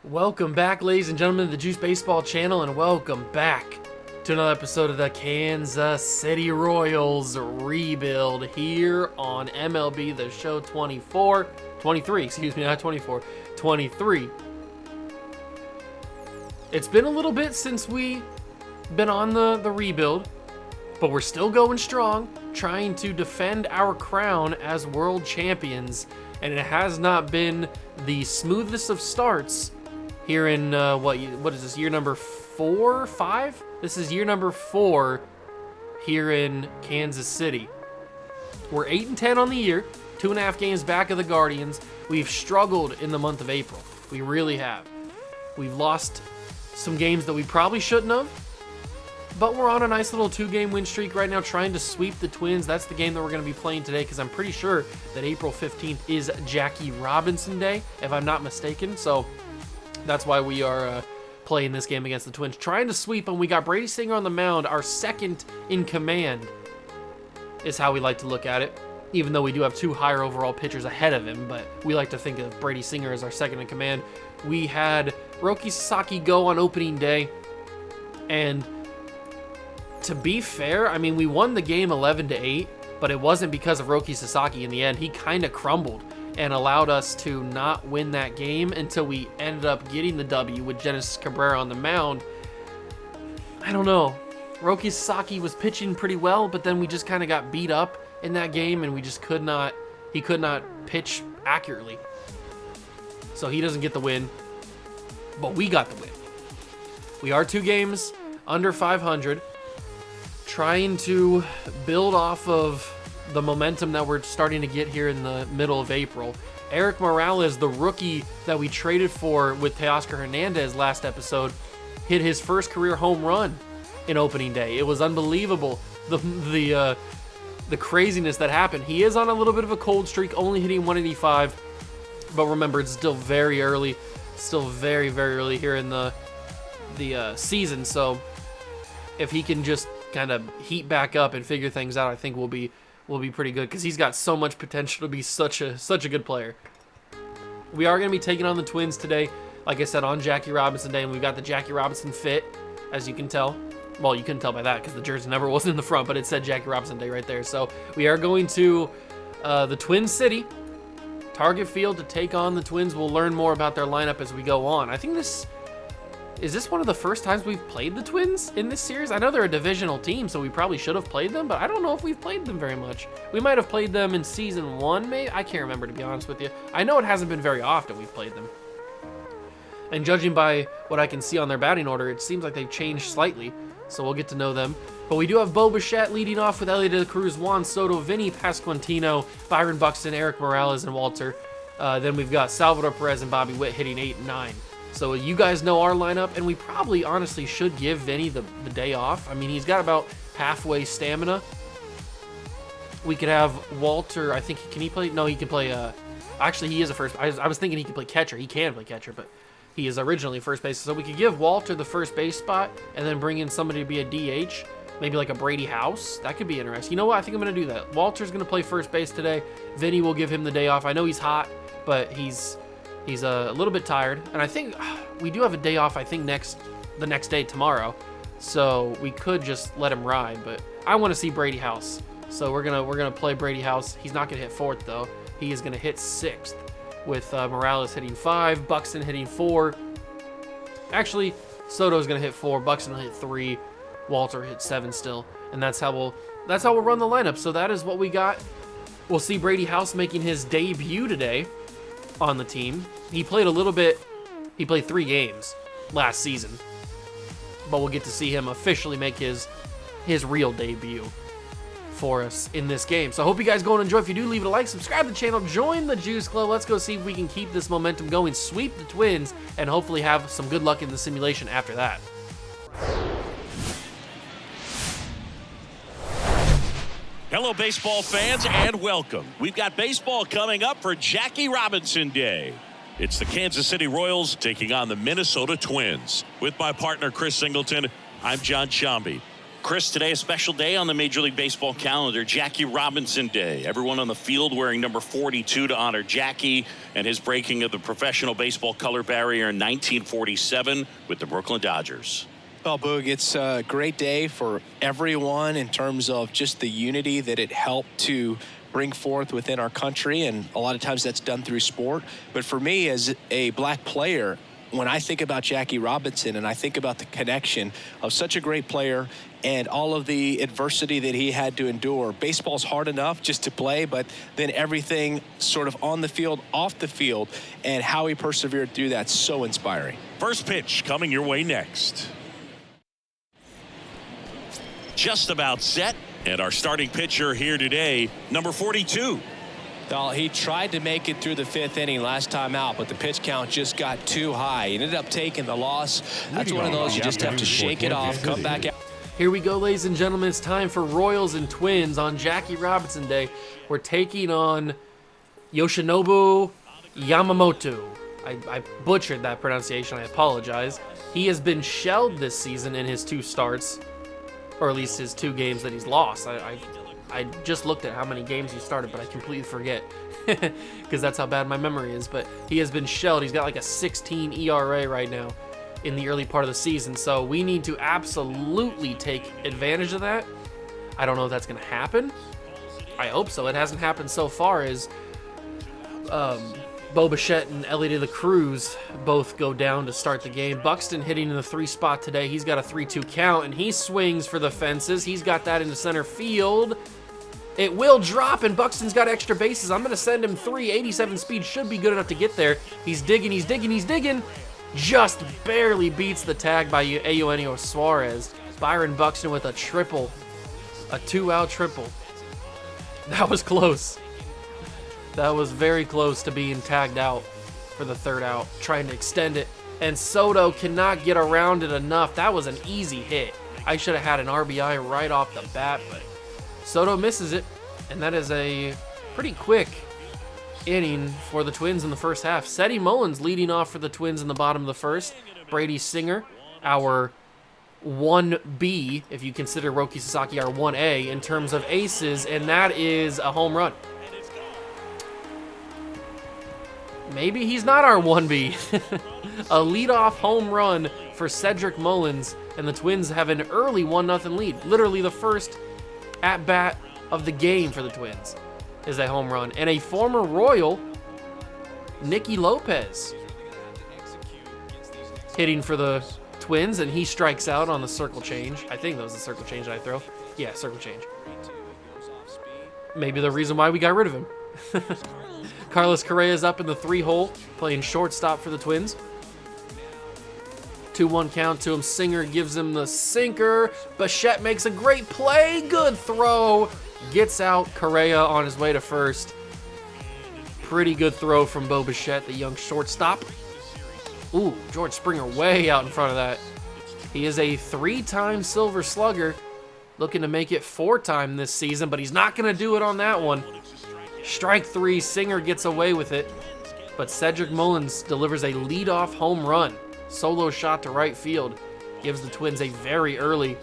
Welcome back, ladies and gentlemen, to the Juice Baseball channel, and welcome back to another episode of the Kansas City Royals rebuild here on MLB The Show 23, excuse me, not 24, 23. It's been a little bit since we been on the rebuild, but we're still going strong, trying to defend our crown as world champions, and it has not been the smoothest of starts here in, what is this, year number 4, 5? This is year number 4 here in Kansas City. We're 8-10 on the year, 2.5 games back of the Guardians. We've struggled in the month of April. We really have. We've lost some games that we probably shouldn't have, but we're on a nice little 2-game win streak right now, trying to sweep the Twins. That's the game that we're going to be playing today, because I'm pretty sure that April 15th is Jackie Robinson Day, if I'm not mistaken. So that's why we are playing this game against the Twins, trying to sweep them. We got Brady Singer on the mound, our second in command is how we like to look at it, even though we do have 2 higher overall pitchers ahead of him, but we like to think of Brady Singer as our second in command. We had Roki Sasaki go on opening day, and to be fair, I mean, we won the game 11-8, but it wasn't because of Roki Sasaki in the end. He kind of crumbled and allowed us to not win that game until we ended up getting the W with Genesis Cabrera on the mound. I don't know. Roki Sasaki was pitching pretty well, but then we just kind of got beat up in that game, and we just could not pitch accurately. So he doesn't get the win, but we got the win. We are 2 games under 500, trying to build off of the momentum that we're starting to get here in the middle of April. Eric Morales, the rookie that we traded for with Teoscar Hernandez last episode, hit his first career home run in opening day. It was unbelievable, the craziness that happened. He is on a little bit of a cold streak, only hitting 185, but remember, it's still very early, still very, very early here in the season. So if he can just kind of heat back up and figure things out, I think we'll be pretty good, because he's got so much potential to be such a good player. We are going to be taking on the Twins today, like I said, on Jackie Robinson Day, and we've got the Jackie Robinson fit, as you can tell. Well, you couldn't tell by that because the jersey number wasn't in the front, but it said Jackie Robinson Day right there. So we are going to the Twin City, Target Field, to take on the Twins. We'll learn more about their lineup as we go on. I think Is this one of the first times we've played the Twins in this series? I know they're a divisional team, so we probably should have played them, but I don't know if we've played them very much. We might have played them in Season 1, maybe? I can't remember, to be honest with you. I know it hasn't been very often we've played them. And judging by what I can see on their batting order, it seems like they've changed slightly, so we'll get to know them. But we do have Bo Bichette leading off with Elliot De La Cruz, Juan Soto, Vinny Pasquantino, Byron Buxton, Eric Morales, and Walter. Then we've got Salvador Perez and Bobby Witt hitting 8 and 9. So you guys know our lineup, and we probably honestly should give Vinny the day off. I mean, he's got about halfway stamina. We could have Walter, I think, can he play? No, he can play, actually he is a first, I was thinking he could play catcher. He can play catcher, but he is originally first base. So we could give Walter the first base spot and then bring in somebody to be a DH, maybe like a Brady House. That could be interesting. You know what? I think I'm going to do that. Walter's going to play first base today. Vinny will give him the day off. I know he's hot, but he's a little bit tired, and I think we do have a day off, I think the next day, tomorrow, so we could just let him ride, but I want to see Brady House, so we're gonna play Brady House. He's not gonna hit 4th though. He is gonna hit 6th with Morales hitting 5, Buxton hitting 4. Actually, Soto's gonna hit 4, Buxton will hit 3, Walter hit 7 still, and that's how we'll run the lineup. So that is what we got. We'll see Brady House making his debut today on the team. He played a little bit, he played 3 games last season, but we'll get to see him officially make his real debut for us in this game. So I hope you guys go and enjoy. If you do, leave it a like, subscribe to the channel, join the Juice Club. Let's go see if we can keep this momentum going, sweep the Twins, and hopefully have some good luck in the simulation after that. Hello, baseball fans, and welcome. We've got baseball coming up for Jackie Robinson Day. It's the Kansas City Royals taking on the Minnesota Twins. With my partner, Chris Singleton, I'm John Shambi. Chris, today a special day on the Major League Baseball calendar, Jackie Robinson Day. Everyone on the field wearing number 42 to honor Jackie and his breaking of the professional baseball color barrier in 1947 with the Brooklyn Dodgers. Well, Boog, it's a great day for everyone in terms of just the unity that it helped to bring forth within our country, and a lot of times that's done through sport. But for me, as a black player, when I think about Jackie Robinson and I think about the connection of such a great player and all of the adversity that he had to endure, baseball's hard enough just to play, but then everything sort of on the field, off the field, and how he persevered through that, so inspiring. First pitch coming your way next. Just about set, and our starting pitcher here today, number 42. Well, he tried to make it through the 5th inning last time out, but the pitch count just got too high. He ended up taking the loss. That's one of those you just have to shake it off, come back out. Here we go, ladies and gentlemen. It's time for Royals and Twins on Jackie Robinson Day. We're taking on Yoshinobu Yamamoto. I butchered that pronunciation. I apologize. He has been shelled this season in his 2 starts, or at least his 2 games that he's lost. I just looked at how many games he started, but I completely forget because that's how bad my memory is. But he has been shelled. He's got like a 16 ERA right now in the early part of the season. So we need to absolutely take advantage of that. I don't know if that's going to happen. I hope so. It hasn't happened so far as Bo Bichette and Ellie De La Cruz both go down to start the game. Buxton hitting in the 3 spot today. He's got a 3-2 count, and he swings for the fences. He's got that into center field. It will drop, and Buxton's got extra bases. I'm going to send him 3. 87 speed should be good enough to get there. He's digging, he's digging, he's digging. Just barely beats the tag by Eugenio Suarez. Byron Buxton with a triple. A 2-out triple. That was close. That was very close to being tagged out for the 3rd out, trying to extend it. And Soto cannot get around it enough. That was an easy hit. I should have had an RBI right off the bat, but Soto misses it. And that is a pretty quick inning for the Twins in the first half. Seti Mullins leading off for the Twins in the bottom of the first. Brady Singer, our 1B, if you consider Roki Sasaki our 1A in terms of aces, and that is a home run. Maybe he's not our 1B. A leadoff home run for Cedric Mullins, and the Twins have an early 1-0 lead. Literally the first at-bat of the game for the Twins is a home run. And a former Royal, Nicky Lopez, hitting for the Twins, and he strikes out on the circle change. I think that was the circle change that I throw. Yeah, circle change. Maybe the reason why we got rid of him. Carlos Correa's up in the 3-hole, playing shortstop for the Twins. 2-1 count to him. Singer gives him the sinker. Bichette makes a great play. Good throw. Gets out. Correa on his way to first. Pretty good throw from Bo Bichette, the young shortstop. Ooh, George Springer way out in front of that. He is a 3-time Silver Slugger, looking to make it 4-time this season, but he's not going to do it on that one. Strike 3, Singer gets away with it, but Cedric Mullins delivers a leadoff home run. Solo shot to right field. Gives the Twins a very early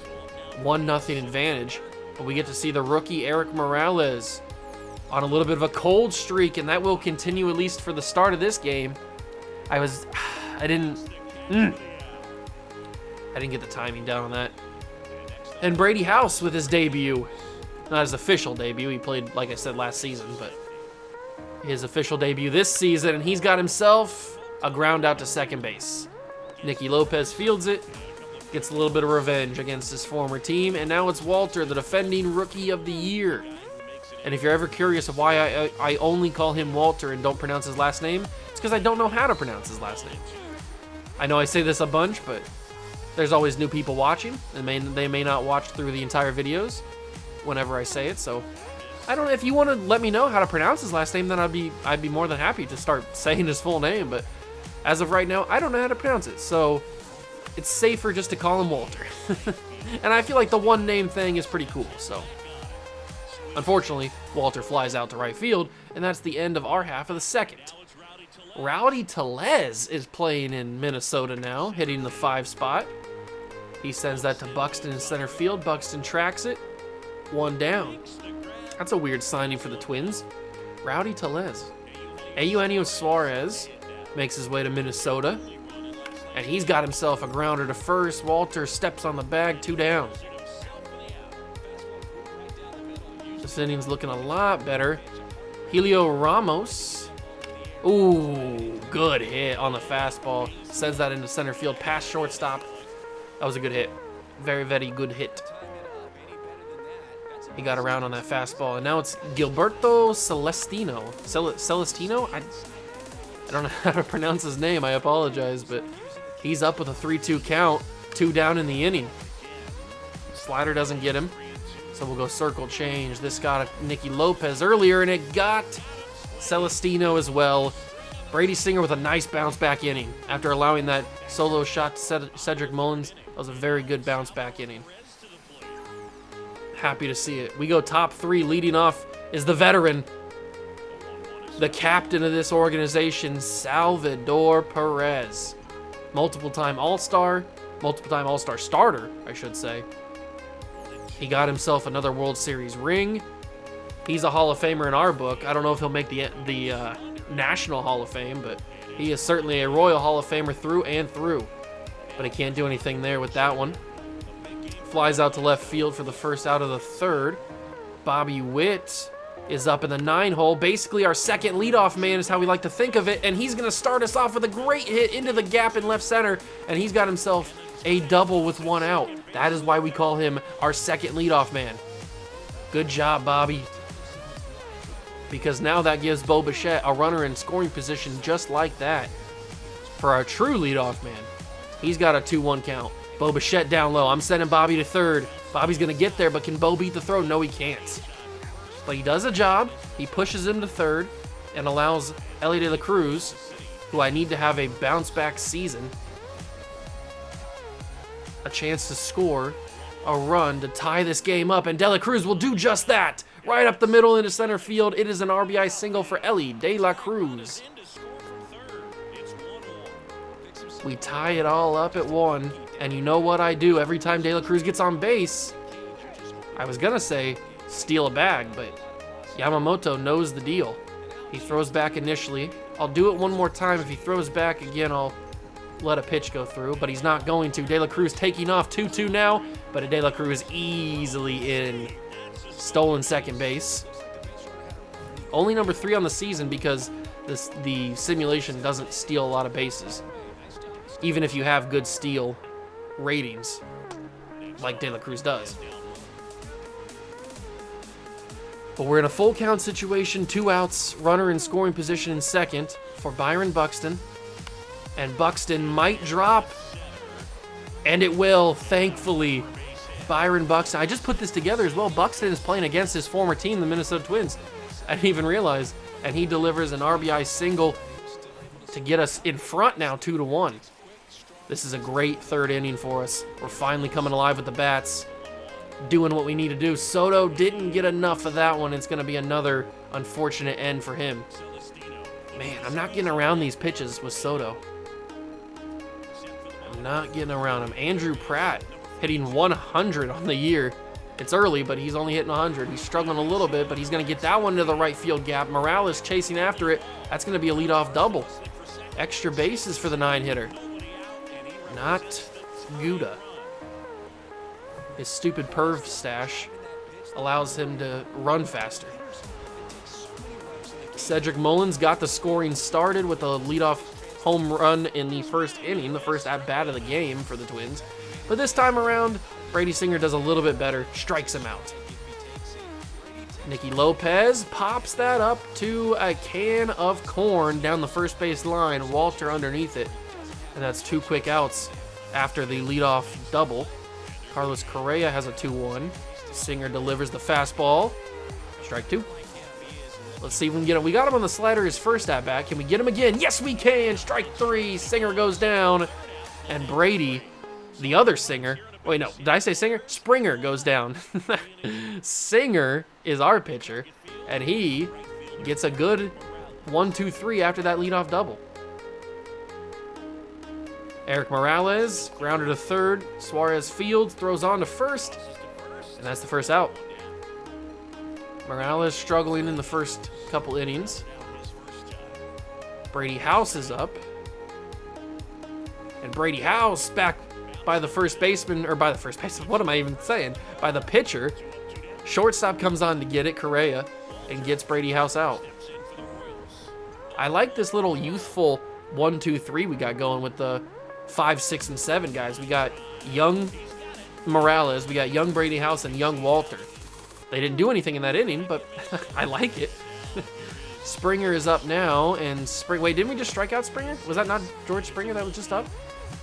1-0 advantage. But we get to see the rookie Eric Morales on a little bit of a cold streak, and that will continue at least for the start of this game. I didn't get the timing down on that. And Brady House with his debut. Not his official debut. He played, like I said, last season, but his official debut this season, and he's got himself a ground out to second base. Nicky Lopez fields it, gets a little bit of revenge against his former team, and now it's Walter, the defending Rookie of the Year. And if you're ever curious of why I only call him Walter and don't pronounce his last name, it's because I don't know how to pronounce his last name. I know I say this a bunch, but there's always new people watching, and they may not watch through the entire videos whenever I say it, so I don't know. If you want to let me know how to pronounce his last name, then I'd be more than happy to start saying his full name, but as of right now, I don't know how to pronounce it, so it's safer just to call him Walter. And I feel like the one name thing is pretty cool, so unfortunately, Walter flies out to right field, and that's the end of our half of the second. Rowdy Tellez is playing in Minnesota now, hitting the 5 spot. He sends that to Buxton in center field. Buxton tracks it. 1 down. That's a weird signing for the Twins. Rowdy Tellez. Eugenio Suarez makes his way to Minnesota. And he's got himself a grounder to first. Walter steps on the bag, 2 down. This inning's looking a lot better. Helio Ramos. Ooh, good hit on the fastball. Sends that into center field, past shortstop. That was a good hit. Very, very good hit. He got around on that fastball. And now it's Gilberto Celestino. Celestino? I don't know how to pronounce his name. I apologize, but he's up with a 3-2 count. 2 down in the inning. Slider doesn't get him. So we'll go circle change. This got Nicky Lopez earlier, and it got Celestino as well. Brady Singer with a nice bounce back inning. After allowing that solo shot to Cedric Mullins, that was a very good bounce back inning. Happy to see it. We go top 3. Leading off is the veteran, the captain of this organization, Salvador Perez. Multiple-time All-Star starter, I should say. He got himself another World Series ring. He's a Hall of Famer in our book. I don't know if he'll make the National Hall of Fame, but he is certainly a Royal Hall of Famer through and through. But he can't do anything there with that one. Flies out to left field for the first out of the third. Bobby Witt is up in the 9-hole. Basically, our second leadoff man is how we like to think of it, and he's going to start us off with a great hit into the gap in left center, and he's got himself a double with 1 out. That is why we call him our second leadoff man. Good job, Bobby. Because now that gives Bo Bichette a runner in scoring position just like that. For our true leadoff man, he's got a 2-1 count. Bo Bichette down low. I'm sending Bobby to third. Bobby's going to get there, but can Bo beat the throw? No, he can't. But he does a job. He pushes him to third and allows Elly De La Cruz, who I need to have a bounce-back season, a chance to score a run to tie this game up, and De La Cruz will do just that. Right up the middle into center field. It is an RBI single for Elly De La Cruz. We tie it all up at 1, and you know what I do every time De La Cruz gets on base? I was gonna say steal a bag, but Yamamoto knows the deal. He throws back initially. I'll do it one more time. If he throws back again, I'll let a pitch go through, but he's not going to. De La Cruz taking off 2-2 now, but De La Cruz easily in stolen second base. Only number 3 on the season because the simulation doesn't steal a lot of bases, even if you have good steal ratings like De La Cruz does. But we're in a full count situation, 2 outs, runner in scoring position in second for Byron Buxton. And Buxton might drop, and it will, thankfully. Byron Buxton. I just put this together as well. Buxton is playing against his former team, the Minnesota Twins. I didn't even realize. And he delivers an RBI single to get us in front now, 2-1. This is a great third inning for us. We're finally coming alive with the bats, doing what we need to do. Soto didn't get enough of that one. It's going to be another unfortunate end for him. Man, I'm not getting around these pitches with Soto. I'm not getting around him. Andrew Pratt hitting 100 on the year. It's early, but he's only hitting 100. He's struggling a little bit, but he's going to get that one to the right field gap. Morales chasing after it. That's going to be a leadoff double. Extra bases for the 9-hitter. Not Gouda. His stupid perv stash allows him to run faster. Cedric Mullins got the scoring started with a leadoff home run in the first inning, the first at-bat of the game for the Twins. But this time around, Brady Singer does a little bit better, strikes him out. Nicky Lopez pops that up to a can of corn down the first base line, Walter underneath it. And that's 2 quick outs after the leadoff double. Carlos Correa has a 2-1. Singer delivers the fastball. Strike 2. Let's see if we can get him. We got him on the slider his first at-bat. Can we get him again? Yes, we can. Strike 3. Singer goes down. And Brady, the other Singer. Wait, no. Did I say Singer? Springer goes down. Singer is our pitcher. And he gets a good 1-2-3 after that leadoff double. Eric Morales grounded to third. Suarez fields, throws on to first, and that's the first out. Morales struggling in the first couple innings. Brady House is up. And Brady House back by the first baseman, or by the first baseman, what am I even saying? By the pitcher. Shortstop comes on to get it, Correa, and gets Brady House out. I like this little youthful 1, 2, 3 we got going with the 5, 6, and 7 guys. We got young Morales, we got young Brady House, and young Walter. They didn't do anything in that inning, but I like it. Springer is up now, and wait, didn't we just strike out Springer? Was that not George Springer that was just up?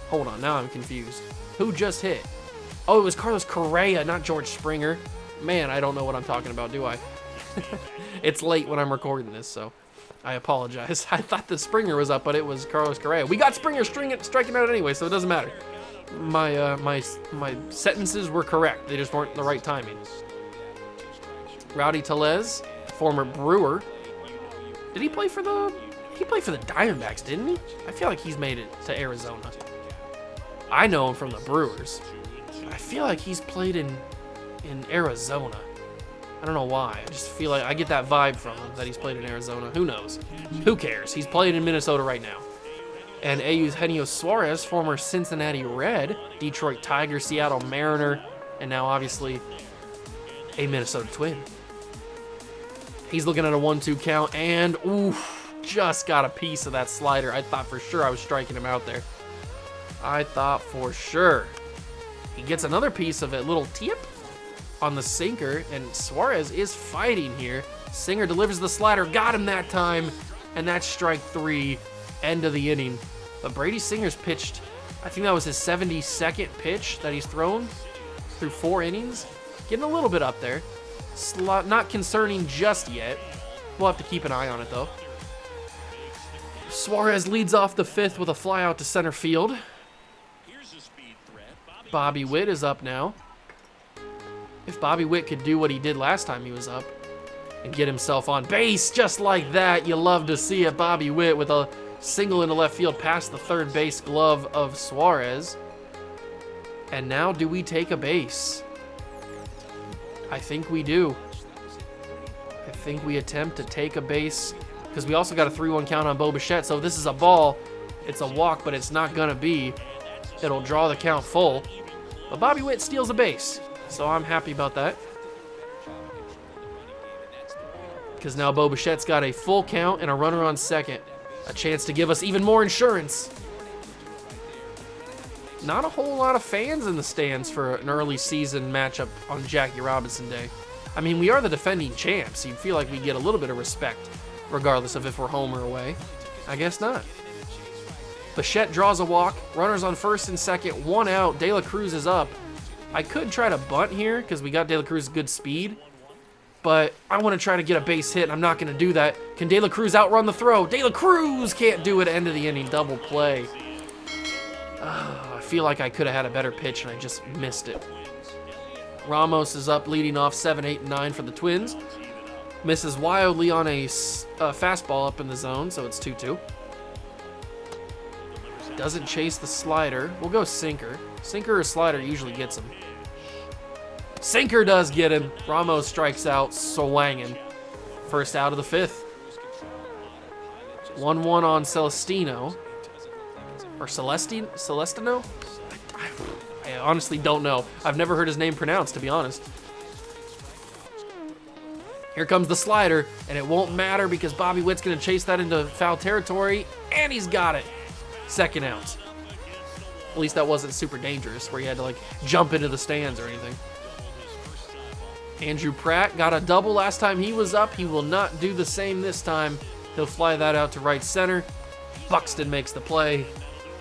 Hold on, now I'm confused. Who just hit? Oh, it was Carlos Correa, not George Springer. Man, I don't know what I'm talking about, do I? It's late when I'm recording this, so I apologize. I thought the Springer was up, but it was Carlos Correa. We got Springer striking out anyway, so it doesn't matter. My sentences were correct. They just weren't the right timing. Rowdy Tellez, former Brewer. Did he play for the... He played for the Diamondbacks, didn't he? I feel like he's made it to Arizona. I know him from the Brewers. I feel like he's played in Arizona. I don't know why. I just feel like I get that vibe from him that he's played in Arizona. Who knows? Who cares? He's playing in Minnesota right now. And Eugenio Suarez, former Cincinnati Red, Detroit Tiger, Seattle Mariner, and now obviously a Minnesota Twin. He's looking at a 1-2 count, and oof, just got a piece of that slider. I thought for sure I was striking him out there. I thought for sure. He gets another piece of it, little tip on the sinker, and Suarez is fighting here. Singer delivers the slider, got him that time, and that's strike 3, end of the inning. But Brady Singer's pitched, I think that was his 72nd pitch that he's thrown through 4 innings. Getting a little bit up there. Not concerning just yet. We'll have to keep an eye on it, though. Suarez leads off the 5th with a fly out to center field. Bobby Witt is up now. If Bobby Witt could do what he did last time he was up and get himself on base just like that, you love to see it. Bobby Witt with a single into left field past the third base glove of Suarez. And now do we take a base? I think we do. I think we attempt to take a base because we also got a 3-1 count on Bo Bichette. So if this is a ball, it's a walk, but it's not going to be. It'll draw the count full. But Bobby Witt steals a base, so I'm happy about that. Because now Bo Bichette's got a full count and a runner on second. A chance to give us even more insurance. Not a whole lot of fans in the stands for an early season matchup on Jackie Robinson Day. I mean, we are the defending champs. You'd feel like we get a little bit of respect, regardless of if we're home or away. I guess not. Bichette draws a walk. Runners on first and second. 1 out. De La Cruz is up. I could try to bunt here because we got De La Cruz's good speed. But I want to try to get a base hit, and I'm not going to do that. Can De La Cruz outrun the throw? De La Cruz can't do it. End of the inning. Double play. I feel like I could have had a better pitch, and I just missed it. Ramos is up leading off 7, 8, and 9 for the Twins. Misses wildly on a fastball up in the zone, so it's 2-2. Doesn't chase the slider. We'll go sinker. Sinker or slider usually gets him. Sinker does get him. Ramos strikes out, swanging. First out of the 5th. 1-1 on Celestino. Or Celestino? I honestly don't know. I've never heard his name pronounced, to be honest. Here comes the slider, and it won't matter because Bobby Witt's going to chase that into foul territory, and he's got it. Second out. At least that wasn't super dangerous, where you had to, like, jump into the stands or anything. Andrew Pratt got a double last time he was up. He will not do the same this time. He'll fly that out to right center. Buxton makes the play.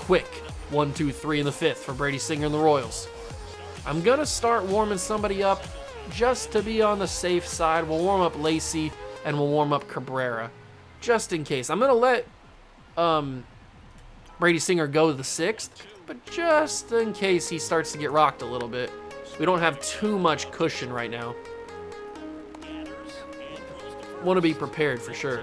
Quick. 1, 2, 3 in the 5th for Brady Singer and the Royals. I'm going to start warming somebody up just to be on the safe side. We'll warm up Lacey and we'll warm up Cabrera just in case. I'm going to let Brady Singer go to the 6th, but just in case he starts to get rocked a little bit. We don't have too much cushion right now. Want to be prepared for sure.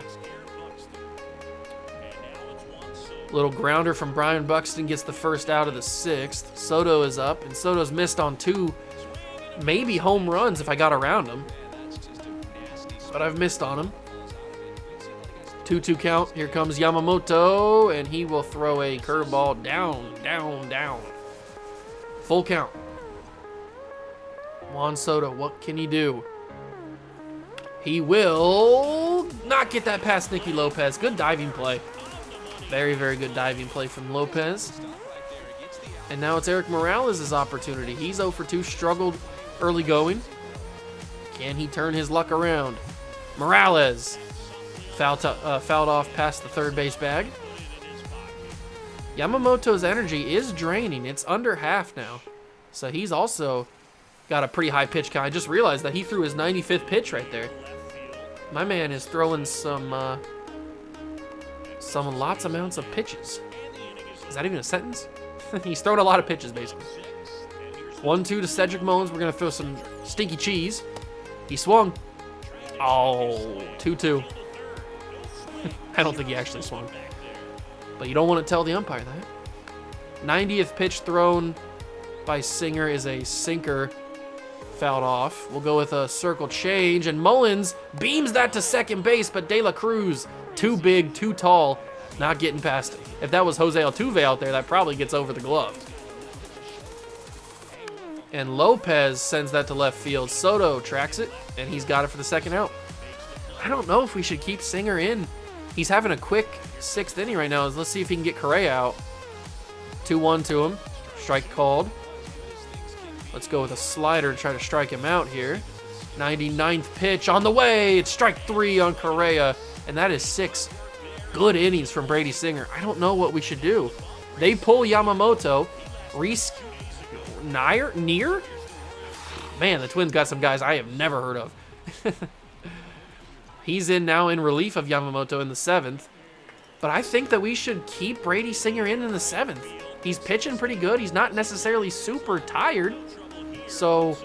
Little grounder from Brian Buxton gets the first out of the 6th. Soto is up, and Soto's missed on 2, maybe home runs if I got around him. But I've missed on him. 2-2 count. Here comes Yamamoto, and he will throw a curveball down, down, down. Full count. Juan Soto, what can he do? He will not get that past Nicky Lopez. Good diving play. Very, very good diving play from Lopez. And now it's Eric Morales' opportunity. He's 0 for 2, struggled early going. Can he turn his luck around? Morales fouled off past the third base bag. Yamamoto's energy is draining. It's under half now. So he's also got a pretty high pitch count. I just realized that he threw his 95th pitch right there. My man is throwing some lots amounts of pitches. Is that even a sentence? He's throwing a lot of pitches, basically. 1-2 to Cedric Mullins. We're going to throw some stinky cheese. He swung. Oh, 2-2. I don't think he actually swung. But you don't want to tell the umpire that. 90th pitch thrown by Singer is a sinker. Fouled off. We'll go with a circle change, and Mullins beams that to second base, but De La Cruz, too big, too tall, not getting past it. If that was Jose Altuve out there, that probably gets over the glove. And Lopez sends that to left field. Soto tracks it, and he's got it for the second out. I don't know if we should keep Singer in. He's having a quick 6th inning right now. Let's see if he can get Correa out. 2-1 to him. Strike called. Let's go with a slider to try to strike him out here. 99th pitch on the way. It's strike 3 on Correa, and that is 6 good innings from Brady Singer. I don't know what we should do. They pull Yamamoto. Reese Neer? Man, the Twins got some guys I have never heard of. He's in now in relief of Yamamoto in the 7th. But I think that we should keep Brady Singer in the 7th. He's pitching pretty good. He's not necessarily super tired. So,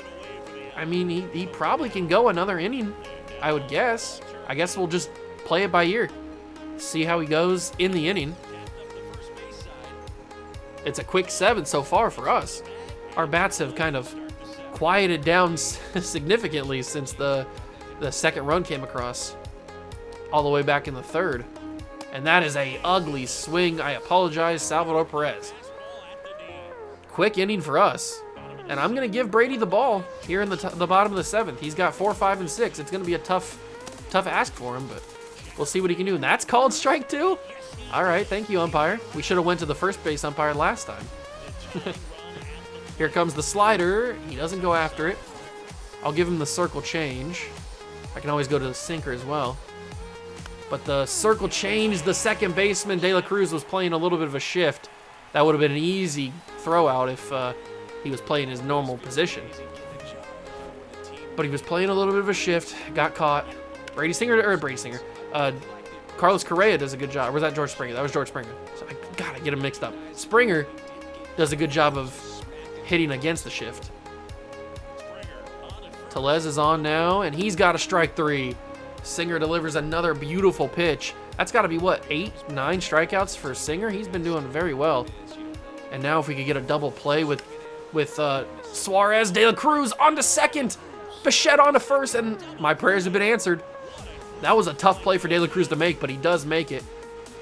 I mean, he probably can go another inning, I would guess. I guess we'll just play it by ear. See how he goes in the inning. It's a quick 7 so far for us. Our bats have kind of quieted down significantly since the second run came across, all the way back in the 3rd. And that is a ugly swing. I apologize, Salvador Perez. Quick inning for us. And I'm going to give Brady the ball here in the bottom of the 7th. He's got 4, 5, and 6. It's going to be a tough ask for him, but we'll see what he can do. And that's called strike 2? All right, thank you, umpire. We should have went to the first base umpire last time. Here comes the slider. He doesn't go after it. I'll give him the circle change. I can always go to the sinker as well. But the circle change, the second baseman, De La Cruz, was playing a little bit of a shift. That would have been an easy throw out if he was playing his normal position. But he was playing a little bit of a shift, got caught. Carlos Correa does a good job. Or was that George Springer? That was George Springer. So I gotta get him mixed up. Springer does a good job of hitting against the shift. Tellez is on now, and he's got a strike 3. Singer delivers another beautiful pitch. That's got to be, what, 8, 9 strikeouts for Singer? He's been doing very well. And now if we could get a double play with Suarez, De La Cruz onto second, Bichette onto first, and my prayers have been answered. That was a tough play for De La Cruz to make, but he does make it.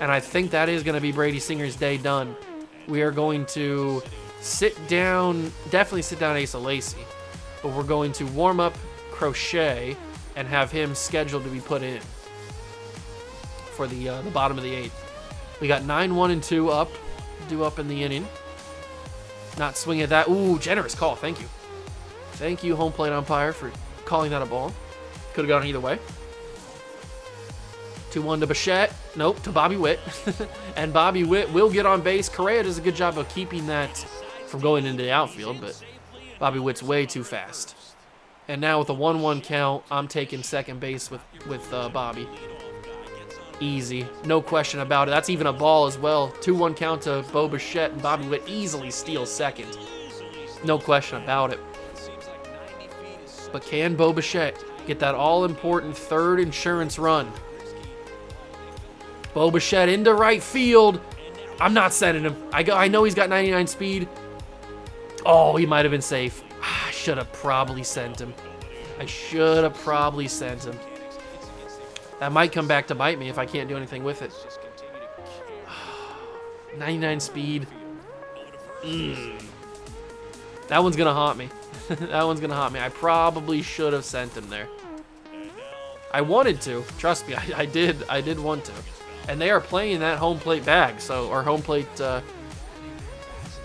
And I think that is going to be Brady Singer's day done. We are going to definitely sit down Asa Lacy, but we're going to warm up Crochet and have him scheduled to be put in for the bottom of the 8th. We got 9, 1, and 2 up, due up in the inning. Not swinging at that. Ooh, generous call. Thank you. Thank you, home plate umpire, for calling that a ball. Could have gone either way. 2-1 to Bichette. Nope, to Bobby Witt. And Bobby Witt will get on base. Correa does a good job of keeping that from going into the outfield, but Bobby Witt's way too fast. And now with a 1-1 count, I'm taking second base with Bobby. Easy. No question about it. That's even a ball as well. 2-1 count to Bo Bichette, and Bobby Witt easily steals second. No question about it. But can Bo Bichette get that all-important third insurance run? Bo Bichette into right field. I'm not sending him. I know he's got 99 speed. Oh, he might have been safe. I should have probably sent him. I should have probably sent him. That might come back to bite me if I can't do anything with it. 99 speed. That one's gonna haunt me. That one's gonna haunt me. I probably should have sent him there. I wanted to. Trust me, I did want to. And they are playing that home plate bag, so, or home plate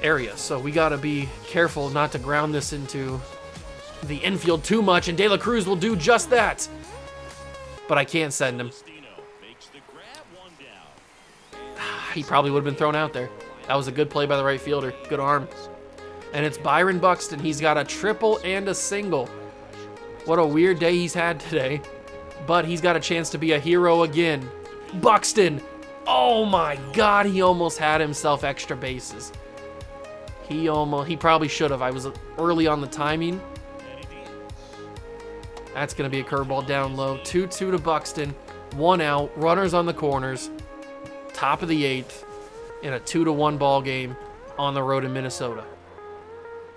area. So we gotta be careful not to ground this into the infield too much, and De La Cruz will do just that. But I can't send him. He probably would have been thrown out there. That was a good play by the right fielder. Good arm. And it's Byron Buxton. He's got a triple and a single. What a weird day he's had today. But he's got a chance to be a hero again. Buxton. Oh my God, he almost had himself extra bases. He probably should have. I was early on the timing. That's going to be a curveball down low. 2-2 to Buxton. 1 out. Runners on the corners. Top of the 8th in a 2-1 ball game on the road in Minnesota.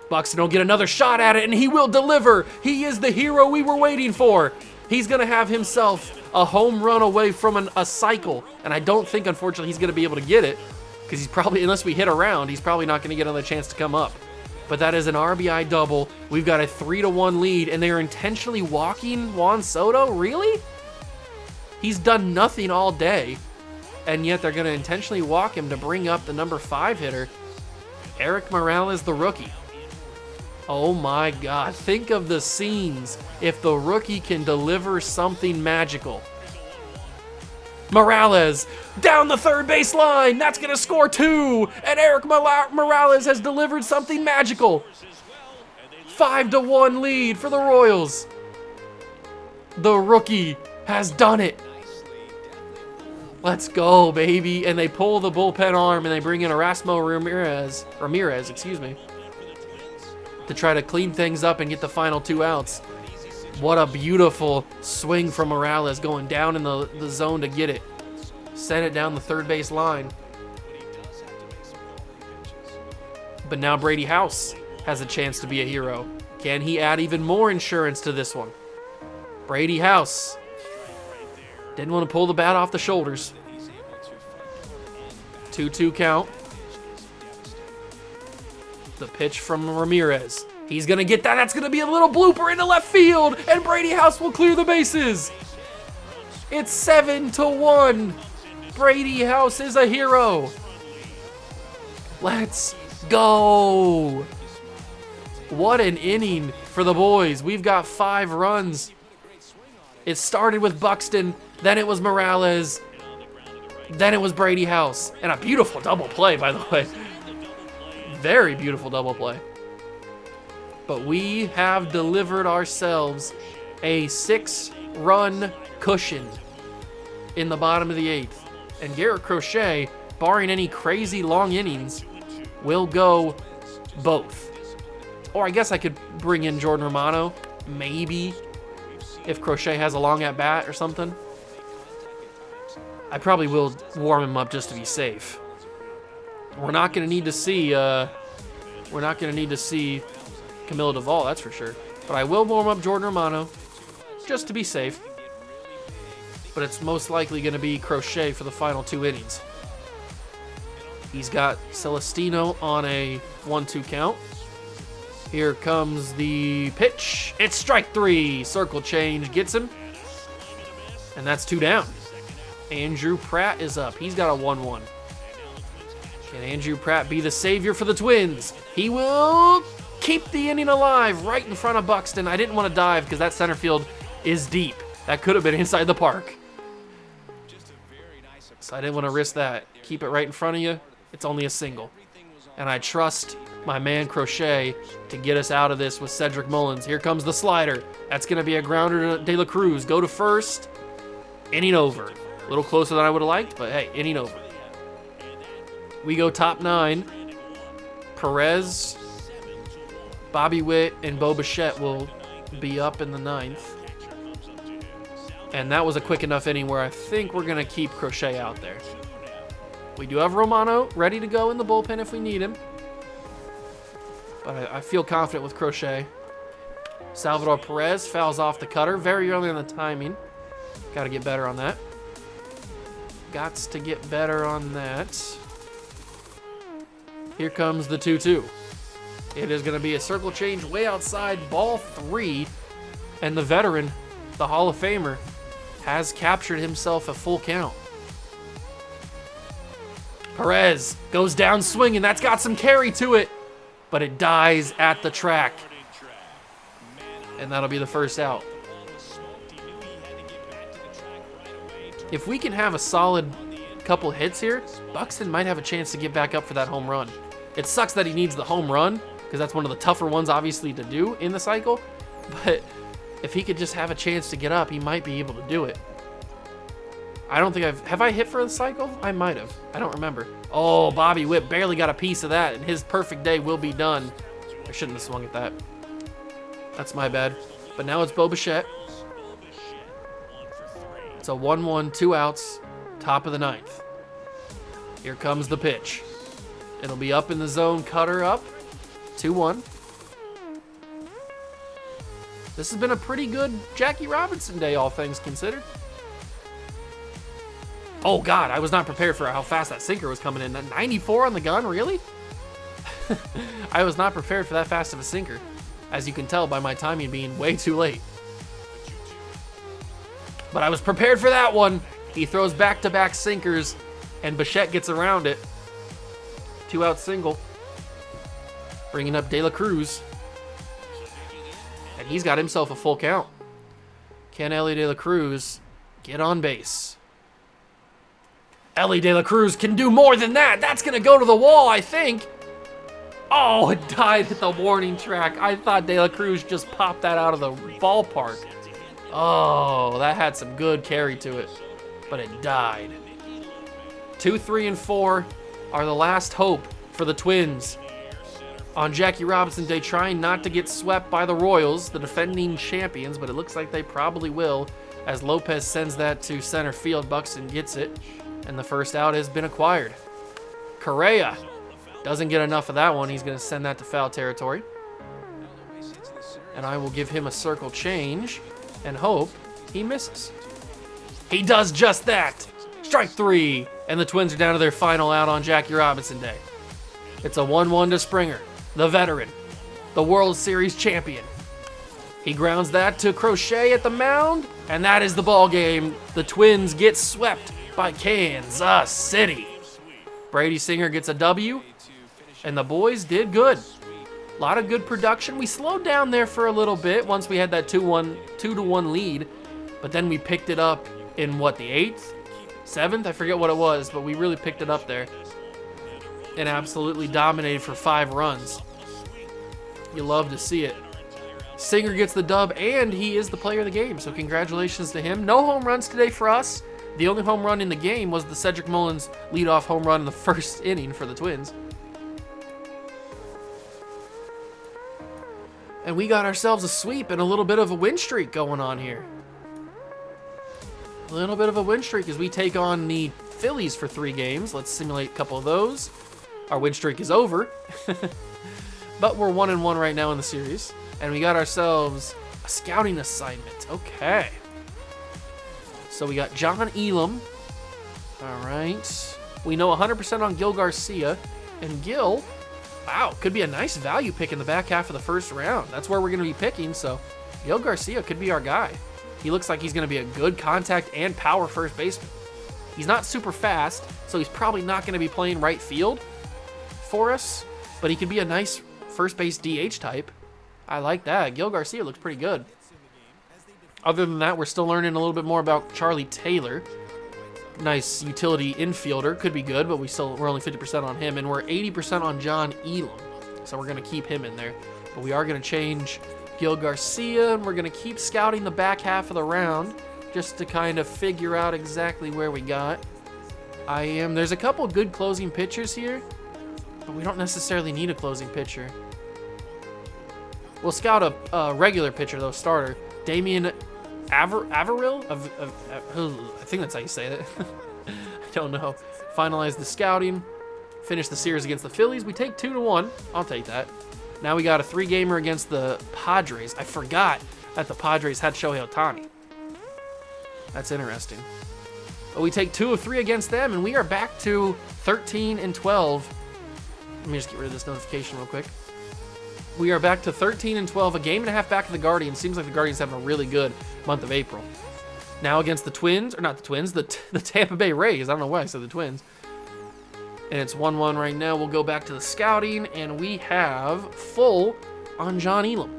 Buxton will get another shot at it, and he will deliver. He is the hero we were waiting for. He's going to have himself a home run away from a cycle, and I don't think, unfortunately, he's going to be able to get it because he's probably, unless we hit around, he's probably not going to get another chance to come up. But that is an RBI double. We've got a 3-1 lead, and they are intentionally walking Juan Soto? Really? He's done nothing all day, and yet they're going to intentionally walk him to bring up the number 5 hitter, Eric Morales, the rookie. Oh my God, think of the scenes if the rookie can deliver something magical. Morales down the third base line, that's gonna score 2, and Eric Morales has delivered something magical. 5-1 lead for the Royals. The rookie has done it. Let's go, baby. And they pull the bullpen arm and they bring in Erasmo Ramirez, excuse me, to try to clean things up and get the final 2 outs. What a beautiful swing from Morales going down in the zone to get it. Sent it down the third base line. But now Brady House has a chance to be a hero. Can he add even more insurance to this one? Brady House didn't want to pull the bat off the shoulders. 2-2 count. The pitch from Ramirez. He's going to get that. That's going to be a little blooper into left field, and Brady House will clear the bases. It's 7-1. Brady House is a hero. Let's go. What an inning for the boys. We've got 5 runs. It started with Buxton, then it was Morales, then it was Brady House. And a beautiful double play, by the way. Very beautiful double play. But we have delivered ourselves a 6-run cushion in the bottom of the 8th. And Garrett Crochet, barring any crazy long innings, will go both. Or I guess I could bring in Jordan Romano, maybe, if Crochet has a long at bat or something. I probably will warm him up just to be safe. We're not going to need to see Camilo Duvall, that's for sure. But I will warm up Jordan Romano just to be safe. But it's most likely going to be Crochet for the final 2 innings. He's got Celestino on a 1-2 count. Here comes the pitch. It's strike 3. Circle change gets him. And that's 2 down. Andrew Pratt is up. He's got a 1-1. Can Andrew Pratt be the savior for the Twins? He will keep the inning alive right in front of Buxton. I didn't want to dive because that center field is deep. That could have been inside the park. So I didn't want to risk that. Keep it right in front of you. It's only a single. And I trust my man Crochet to get us out of this with Cedric Mullins. Here comes the slider. That's going to be a grounder to De La Cruz. Go to first. Inning over. A little closer than I would have liked, but hey, inning over. We go top 9. Perez, Bobby Witt, and Bo Bichette will be up in the 9th. And that was a quick enough inning where I think we're going to keep Crochet out there. We do have Romano ready to go in the bullpen if we need him. But I feel confident with Crochet. Salvador Perez fouls off the cutter very early in the timing. Got to get better on that. Gots to get better on that. Here comes the 2-2. It is going to be a circle change way outside, ball 3. And the veteran, the Hall of Famer, has captured himself a full count. Perez goes down swinging. That's got some carry to it, but it dies at the track. And that'll be the first out. If we can have a solid couple hits here, Buxton might have a chance to get back up for that home run. It sucks that he needs the home run, because that's one of the tougher ones, obviously, to do in the cycle. But if he could just have a chance to get up, he might be able to do it. I don't think have I hit for the cycle? I might have. I don't remember. Oh, Bobby Witt barely got a piece of that, and his perfect day will be done. I shouldn't have swung at that. That's my bad. But now it's Bo Bichette. It's a 1-1, 2 outs, top of the 9th. Here comes the pitch. It'll be up in the zone, cutter up, 2-1. This has been a pretty good Jackie Robinson day, all things considered. Oh, God, I was not prepared for how fast that sinker was coming in. 94 on the gun, really? I was not prepared for that fast of a sinker, as you can tell by my timing being way too late. But I was prepared for that one. He throws back-to-back sinkers, and Bichette gets around it. 2-out single. Bringing up De La Cruz. And he's got himself a full count. Can Ellie De La Cruz get on base? Ellie De La Cruz can do more than that. That's going to go to the wall, I think. Oh, it died at the warning track. I thought De La Cruz just popped that out of the ballpark. Oh, that had some good carry to it, but it died. 2, 3, and 4 are the last hope for the Twins on Jackie Robinson Day, trying not to get swept by the Royals, the defending champions, but it looks like they probably will, as Lopez sends that to center field. Buxton gets it, and the first out has been acquired. Correa doesn't get enough of that one. He's going to send that to foul territory. And I will give him a circle change and hope he misses. He does just that. Strike 3. And the Twins are down to their final out on Jackie Robinson Day. It's a 1-1 to Springer, the veteran, the World Series champion. He grounds that to Crochet at the mound, and that is the ball game. The Twins get swept by Kansas City. Brady Singer gets a W, and the boys did good. A lot of good production. We slowed down there for a little bit once we had that 2-1 lead, but then we picked it up in what, the 8th? 7th? I forget what it was, but we really picked it up there and absolutely dominated for 5 runs. You love to see it. Singer gets the dub, and he is the player of the game, so congratulations to him. No home runs today for us. The only home run in the game was the Cedric Mullins leadoff home run in the first inning for the Twins. And we got ourselves a sweep and a little bit of a win streak going on here. A little bit of a win streak as we take on the Phillies for 3 games. Let's simulate a couple of those. Our win streak is over. But we're 1-1 right now in the series. And we got ourselves a scouting assignment. Okay. So we got John Elam. All right. We know 100% on Gil Garcia. And Gil, wow, could be a nice value pick in the back half of the first round. That's where we're going to be picking. So Gil Garcia could be our guy. He looks like he's going to be a good contact and power first baseman. He's not super fast, so he's probably not going to be playing right field for us, but he could be a nice first base DH type. I like that. Gil Garcia looks pretty good. Other than that, we're still learning a little bit more about Charlie Taylor. Nice utility infielder. Could be good, but we're only 50% on him, and we're 80% on John Elam, so we're going to keep him in there. But we are going to change Gil Garcia, and we're going to keep scouting the back half of the round just to kind of figure out exactly where we got. There's a couple good closing pitchers here, but we don't necessarily need a closing pitcher. We'll scout a regular pitcher, though, starter. Damian Averill? I think that's how you say it. I don't know. Finalize the scouting. Finish the series against the Phillies. We take 2-1. I'll take that. Now we got a 3-gamer against the Padres. I forgot that the Padres had Shohei Ohtani. That's interesting. But we take 2 of 3 against them, and we are back to 13-12. Let me just get rid of this notification real quick. We are back to 13-12, a game and a half back of the Guardians. Seems like the Guardians having a really good month of April. Now against the Twins, or not the Twins, the Tampa Bay Rays. I don't know why I said the Twins. And it's 1-1 right now. We'll go back to the scouting, and we have full on John Elam.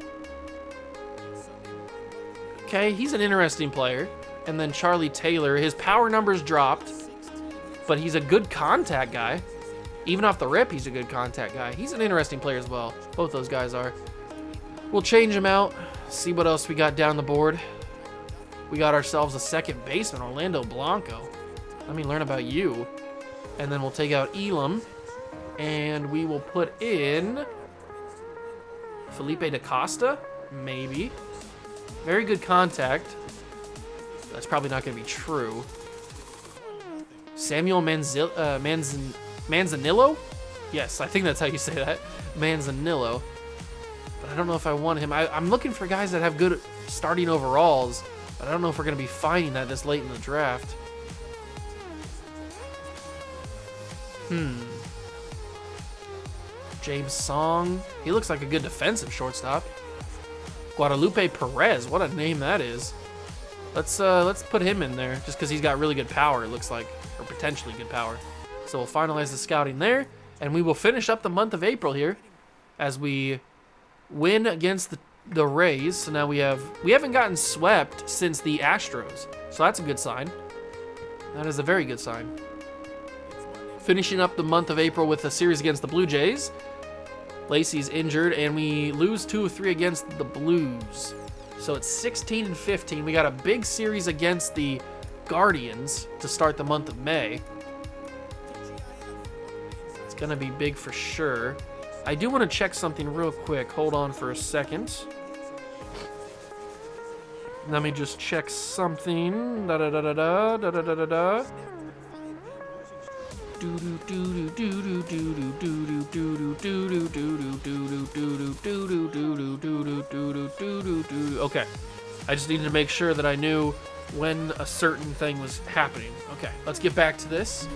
Okay, he's an interesting player. And then Charlie Taylor, his power numbers dropped, but he's a good contact guy. Even off the rip, he's a good contact guy. He's an interesting player as well. Both those guys are. We'll change him out, see what else we got down the board. We got ourselves a second baseman, Orlando Blanco. Let me learn about you. And then we'll take out Elam, and we will put in Felipe da Costa, maybe. Very good contact. That's probably not going to be true. Samuel Manzanillo? Yes, I think that's how you say that. Manzanillo. But I don't know if I want him. I'm looking for guys that have good starting overalls, but I don't know if we're going to be finding that this late in the draft. James Song. He looks like a good defensive shortstop. Guadalupe Perez. What a name that is. Let's put him in there just because he's got really good power, it looks like, or potentially good power. So we'll finalize the scouting there, and we will finish up the month of April here as we win against the Rays. So now we haven't gotten swept since the Astros, so that's a good sign. That is a very good sign. Finishing up the month of April with a series against the Blue Jays. Lacey's injured, and we lose 2 of 3 against the Blues. So it's 16-15. We got a big series against the Guardians to start the month of May. It's going to be big for sure. I do want to check something real quick. Hold on for a second. Let me just check something. Da-da-da-da-da, okay, I just needed to make sure that I knew when a certain thing was happening. Okay, let's get back to this.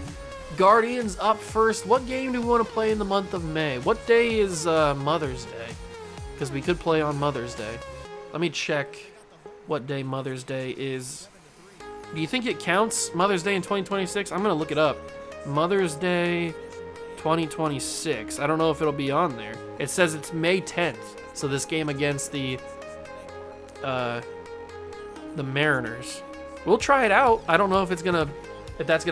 Guardians up first. What game do we want to play in the month of May? What day is Mother's Day? Because we could play on Mother's Day. Let me check what day Mother's Day is. Do you think it counts, Mother's Day in 2026? I'm going to look it up. Mother's Day 2026. I don't know if it'll be on there. It says it's May 10th. So this game against the Mariners. We'll try it out. I don't know if that's gonna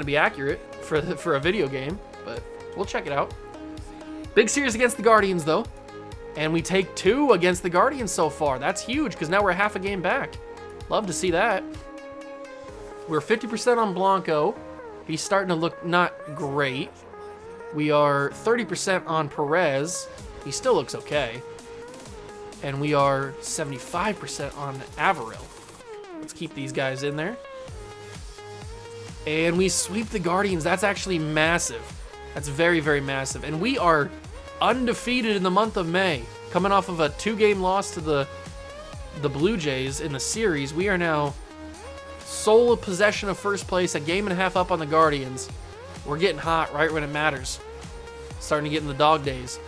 be accurate for a video game, but we'll check it out. Big series against the Guardians though. And we take 2 against the Guardians so far. That's huge because now we're half a game back. Love to see that. We're 50% on Blanco. He's starting to look not great. We are 30% on Perez. He still looks okay. And we are 75% on Averill. Let's keep these guys in there. And we sweep the Guardians. That's actually massive. That's very, very massive. And we are undefeated in the month of May. Coming off of a 2-game loss to the Blue Jays in the series, we are now sole possession of first place, a game and a half up on the Guardians. We're getting hot right when it matters. Starting to get in the dog days.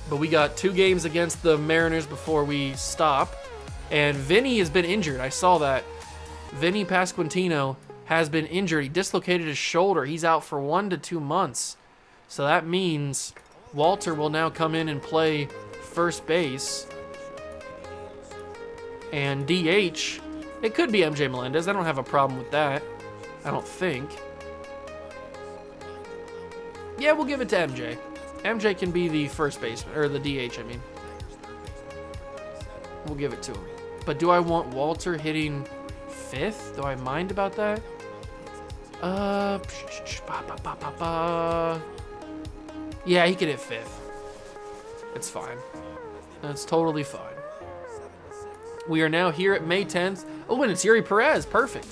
But we got 2 games against the Mariners before we stop. And Vinny has been injured. I saw that. Vinny Pasquantino has been injured. He dislocated his shoulder. He's out for 1 to 2 months. So that means Walter will now come in and play first base. And DH, it could be MJ Melendez. I don't have a problem with that. I don't think. Yeah, we'll give it to MJ. MJ can be the first baseman, or the DH, I mean. We'll give it to him. But do I want Walter hitting 5th? Do I mind about that? Yeah, he can hit 5th. It's fine. That's totally fine. We are now here at May 10th. Oh, and it's Yuri Perez. Perfect.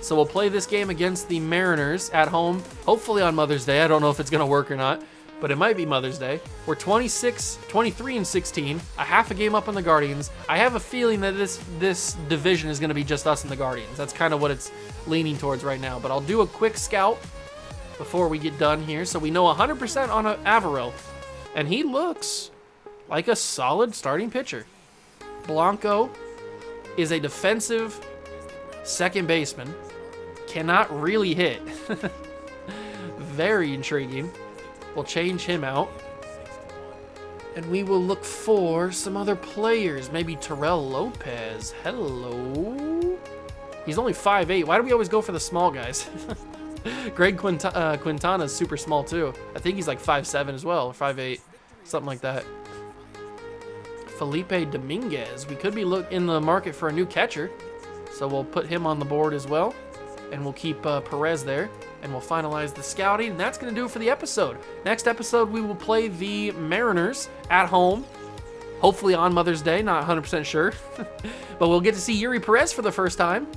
So we'll play this game against the Mariners at home, hopefully on Mother's Day. I don't know if it's going to work or not, but it might be Mother's Day. We're 23-16, a half a game up on the Guardians. I have a feeling that this division is going to be just us and the Guardians. That's kind of what it's leaning towards right now. But I'll do a quick scout before we get done here, so we know 100% on Averill, and he looks like a solid starting pitcher. Blanco is a defensive second baseman, cannot really hit. Very intriguing. We'll change him out, and we will look for some other players. Maybe Terrell Lopez. Hello. He's only 5'8". Why do we always go for the small guys? Greg Quintana is super small too. I think he's like 5'7" as well, or 5'8", something like that. Felipe Dominguez. We could be in the market for a new catcher, so we'll put him on the board as well, and we'll keep Perez there, and we'll finalize the scouting, and that's going to do it for the episode. Next episode, we will play the Mariners at home, hopefully on Mother's Day, not 100% sure, but we'll get to see Yuri Perez for the first time,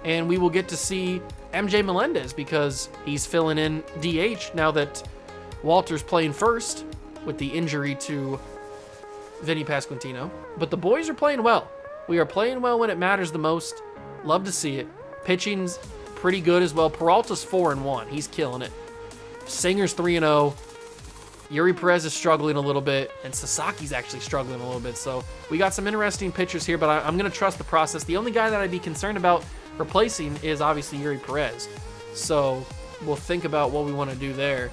and we will get to see MJ Melendez because he's filling in DH now that Walter's playing first with the injury to Vinny Pasquantino. But the boys are playing well. We are playing well when it matters the most. Love to see it. Pitching's pretty good as well. Peralta's 4-1. He's killing it. Singer's 3-0. Yuri Perez is struggling a little bit, and Sasaki's actually struggling a little bit. So we got some interesting pitchers here, but I'm going to trust the process. The only guy that I'd be concerned about replacing is obviously Yuri Perez. So we'll think about what we want to do there.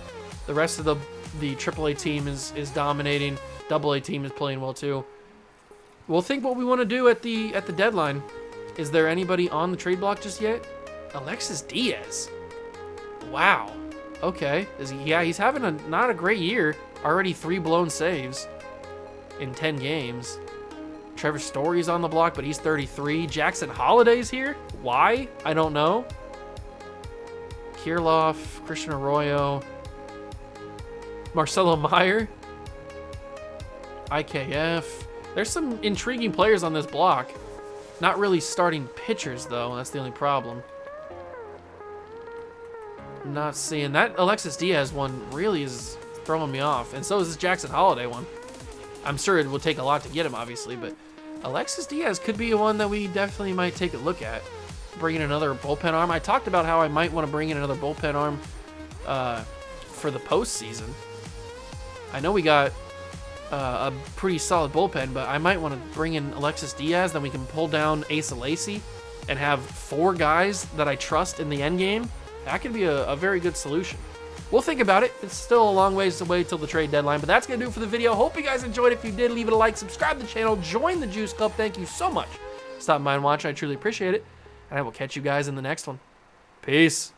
The rest of the AAA team is dominating. AA team is playing well too. We'll think what we want to do at the deadline. Is there anybody on the trade block just yet? Alexis Diaz. Wow. Okay. He's having not a great year. Already 3 blown saves in 10 games. Trevor Story's on the block, but he's 33. Jackson Holliday's here. Why? I don't know. Kirilloff, Christian Arroyo, Marcelo Meyer, IKF. There's some intriguing players on this block. Not really starting pitchers, though. That's the only problem. I'm not seeing that. Alexis Diaz one really is throwing me off, and so is this Jackson Holliday one. I'm sure it will take a lot to get him, obviously, but Alexis Diaz could be one that we definitely might take a look at. Bring in another bullpen arm. I talked about how I might want to bring in another bullpen arm for the postseason. I know we got a pretty solid bullpen, but I might want to bring in Alexis Diaz, then we can pull down Asa Lacy and have 4 guys that I trust in the end game. That could be a very good solution. We'll think about it. It's still a long ways away till the trade deadline, but that's going to do it for the video. Hope you guys enjoyed. If you did, leave it a like, subscribe to the channel, join the Juice Club. Thank you so much. Stop by and watch. I truly appreciate it, and I will catch you guys in the next one. Peace.